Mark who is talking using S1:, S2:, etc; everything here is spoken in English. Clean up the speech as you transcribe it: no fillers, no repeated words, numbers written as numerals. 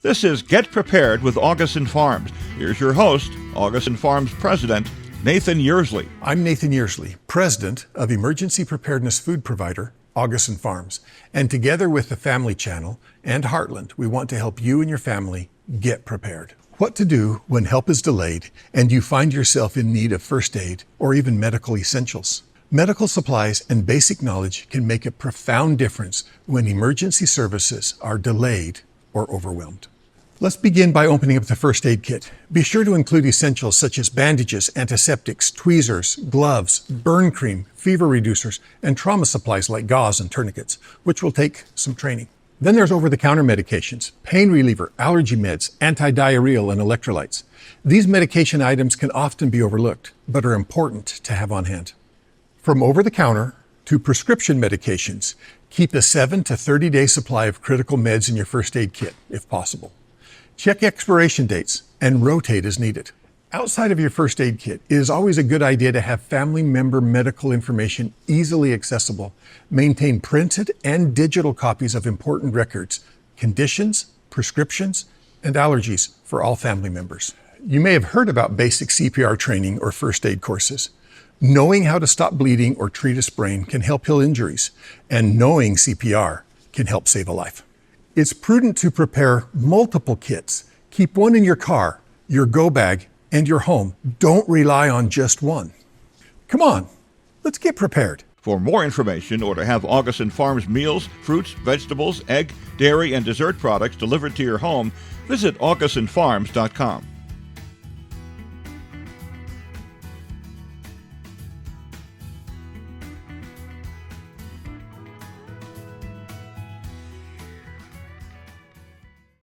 S1: This is Get Prepared with Augason Farms. Here's your host, Augason Farms President, Nathan Yearsley.
S2: I'm Nathan Yearsley, President of emergency preparedness food provider, Augason Farms. And together with the Family Channel and Heartland, we want to help you and your family get prepared. What to do when help is delayed and you find yourself in need of first aid or even medical essentials. Medical supplies and basic knowledge can make a profound difference when emergency services are delayed or overwhelmed. Let's begin by opening up the first aid kit. Be sure to include essentials such as bandages, antiseptics, tweezers, gloves, burn cream, fever reducers, and trauma supplies like gauze and tourniquets, which will take some training. Then there's over-the-counter medications, pain reliever, allergy meds, anti-diarrheal, and electrolytes. These medication items can often be overlooked, but are important to have on hand. From over-the-counter to prescription medications, keep a 7 to 30-day supply of critical meds in your first aid kit, if possible. Check expiration dates and rotate as needed. Outside of your first aid kit, it is always a good idea to have family member medical information easily accessible. Maintain printed and digital copies of important records, conditions, prescriptions, and allergies for all family members. You may have heard about basic CPR training or first aid courses. Knowing how to stop bleeding or treat a sprain can help heal injuries, and knowing CPR can help save a life. It's prudent to prepare multiple kits. Keep one in your car, your go bag, and your home. Don't rely on just one. Come on, let's get prepared.
S1: For more information or to have Augason Farms meals, fruits, vegetables, egg, dairy, and dessert products delivered to your home, visit AugasonFarms.com.